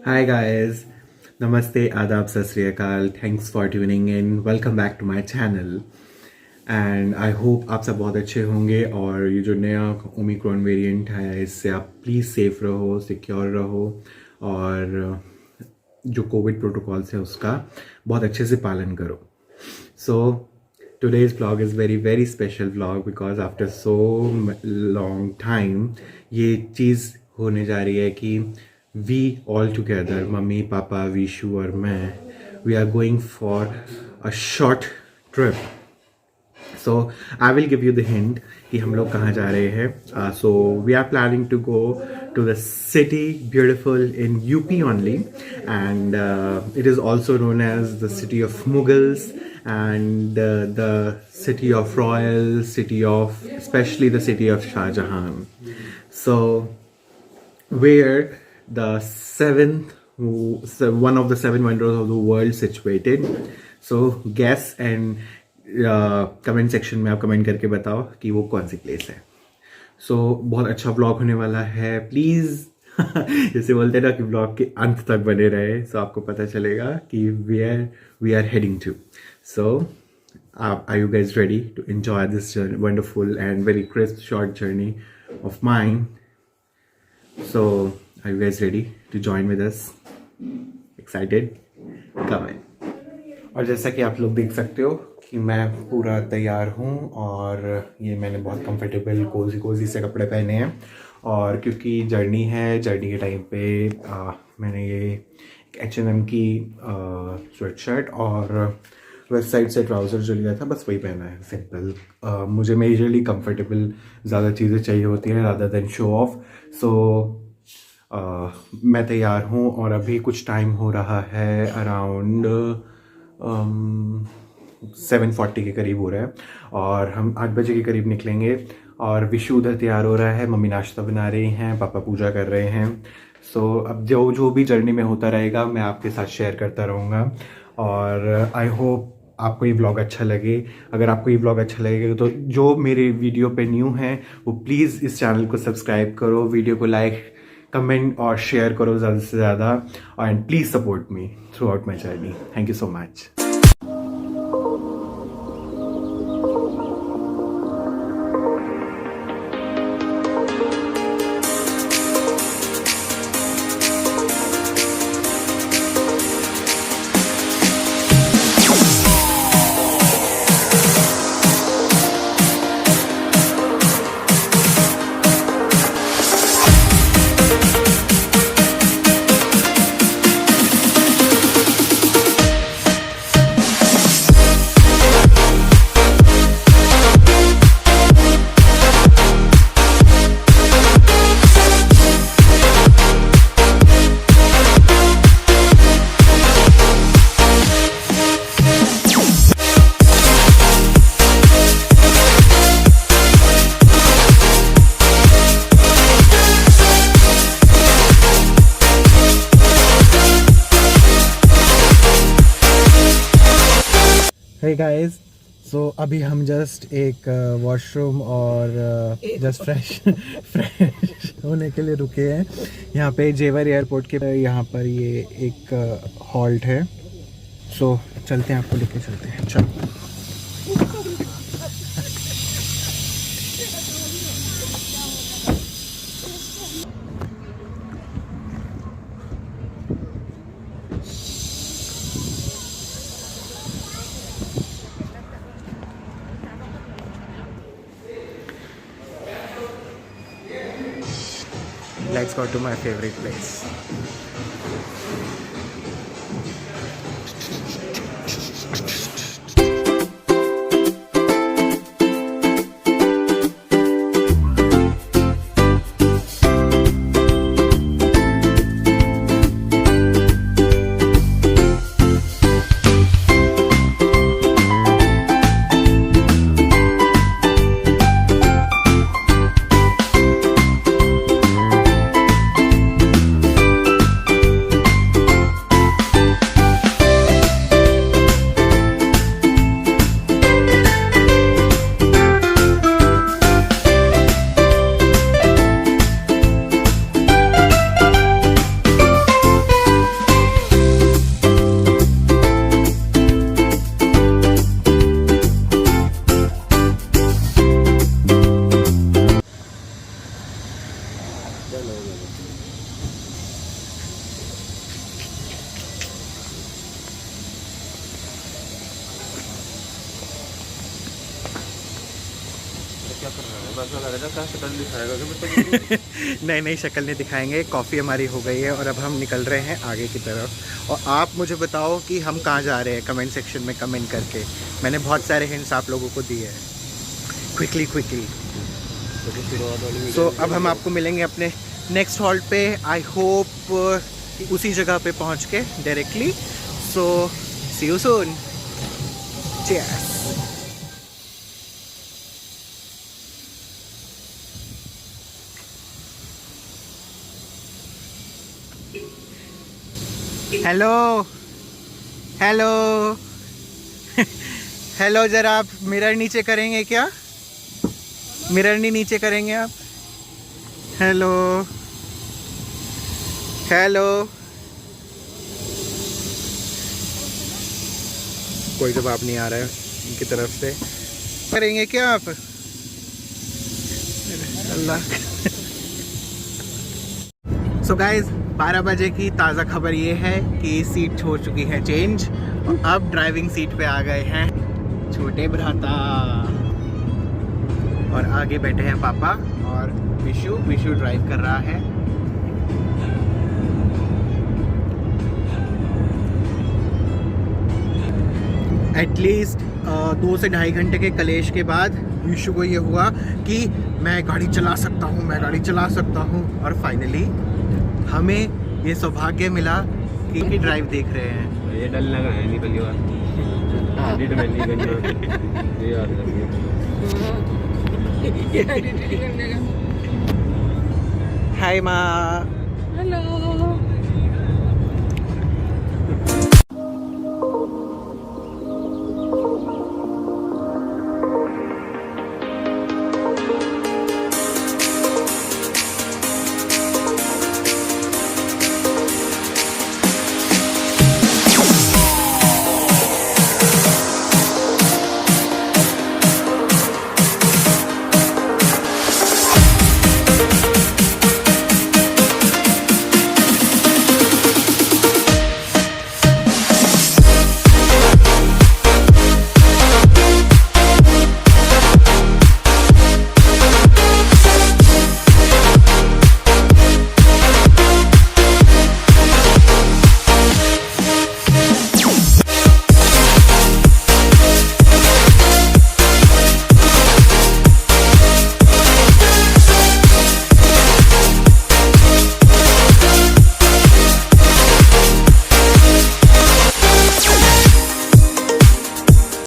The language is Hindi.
Hi guys, Namaste, Adab, Sat Sri Akal. Thanks for tuning in. Welcome back to my channel. And I hope आप सब बहुत अच्छे होंगे और ये जो नया ओमिक्रॉन वेरिएंट है इससे आप प्लीज़ सेफ रहो, सिक्योर रहो और जो कोविड प्रोटोकॉल्स है उसका बहुत अच्छे से पालन करो. सो today's vlog is very special vlog because after so long time ये चीज़ होने जा रही है कि we all together, mummy papa Vishu और मैं, we are going for a short trip. So I will give you the hint कि हम लोग कहाँ जा रहे हैं. So we are planning to go to the city beautiful in UP only, and it is also known as the city of Mughals and the city of royals, city of especially the city of Shah Jahan. So where the one of the seven wonders of the world situated. So guess and comment section में आप कमेंट करके बताओ कि वो कौन सी प्लेस है. सो बहुत अच्छा व्लॉग होने वाला है. प्लीज़ जैसे बोलते हैं ना कि व्लॉग के अंत तक बने रहे, सो आपको पता चलेगा कि we are heading to. So are you guys ready to enjoy this wonderful and very crisp short journey of mind. So are you guys ready to join with us? Excited? Come in. और जैसा कि आप लोग देख सकते हो कि मैं पूरा तैयार हूँ और ये मैंने बहुत कंफर्टेबल कोजी से कपड़े पहने हैं. और क्योंकि जर्नी के टाइम पे मैंने ये H&M की स्वेट शर्ट और वेस्ट साइड से ट्राउज़र जो लिया था बस वही पहना है, सिंपल. मुझे मेजरली कंफर्टेबल ज़्यादा चीज़ें चाहिए होती हैं रादर देन शो ऑफ. सो मैं तैयार हूँ और अभी कुछ टाइम हो रहा है, अराउंड 7:40 के करीब हो रहा है और हम 8 बजे के करीब निकलेंगे. और विशु उधर तैयार हो रहा है, मम्मी नाश्ता बना रही हैं, पापा पूजा कर रहे हैं. सो अब जो भी जर्नी में होता रहेगा मैं आपके साथ शेयर करता रहूँगा. और आई होप आपको ये व्लॉग अच्छा लगे. अगर आपको ये व्लॉग अच्छा लगेगा तो जो मेरे वीडियो पे न्यू हैं वो प्लीज़ इस चैनल को सब्सक्राइब करो, वीडियो को लाइक कमेंट और शेयर करो ज़्यादा से ज़्यादा. And please support me throughout my journey. Thank you so much. Hey guys, so अभी हम जस्ट एक वॉशरूम और जस्ट फ्रेश होने के लिए रुके हैं यहाँ पे जेवर एयरपोर्ट के यहाँ पर. ये एक हॉल्ट है. सो चलते हैं, आपको लेके चलते हैं. चलो. Let's go to my favorite place. क्या कर रहा है? बस लगा रहा था शक्ल दिखाएगा कि नहीं नहीं, शक्ल नहीं दिखाएंगे। कॉफ़ी हमारी हो गई है और अब हम निकल रहे हैं आगे की तरफ। और आप मुझे बताओ कि हम कहाँ जा रहे हैं, कमेंट सेक्शन में कमेंट करके। मैंने बहुत सारे हिंट्स आप लोगों को दिए हैं। Quickly quickly. सो अब हम आपको मिलेंगे अपने नेक्स्ट हॉल्ट पे। आई होप उसी जगह पे पहुंच के directly. So see you soon. Cheers. Hello hello hello, ज़रा आप मिरर नीचे करेंगे क्या? मिरर नहीं नीचे करेंगे आप? हेलो हेलो, कोई जवाब नहीं आ रहा है इनकी तरफ से। करेंगे क्या आप? अल्लाह। सो गाइज, 12 बजे की ताज़ा खबर ये है कि सीट हो चुकी है चेंज और अब ड्राइविंग सीट पे आ गए हैं छोटे भ्राता। और आगे बैठे हैं पापा और विशु ड्राइव कर रहा है। एटलीस्ट 2 से ढाई घंटे के कलेश के बाद विशु को ये हुआ कि मैं गाड़ी चला सकता हूँ, मैं गाड़ी चला सकता हूँ। और फाइनली हमें ये सौभाग्य मिला कि ड्राइव देख रहे हैं। ये डल लगा है नहीं पहली बार एडिट में नहीं करना ये याद रखिए। हाय माँ। हेलो।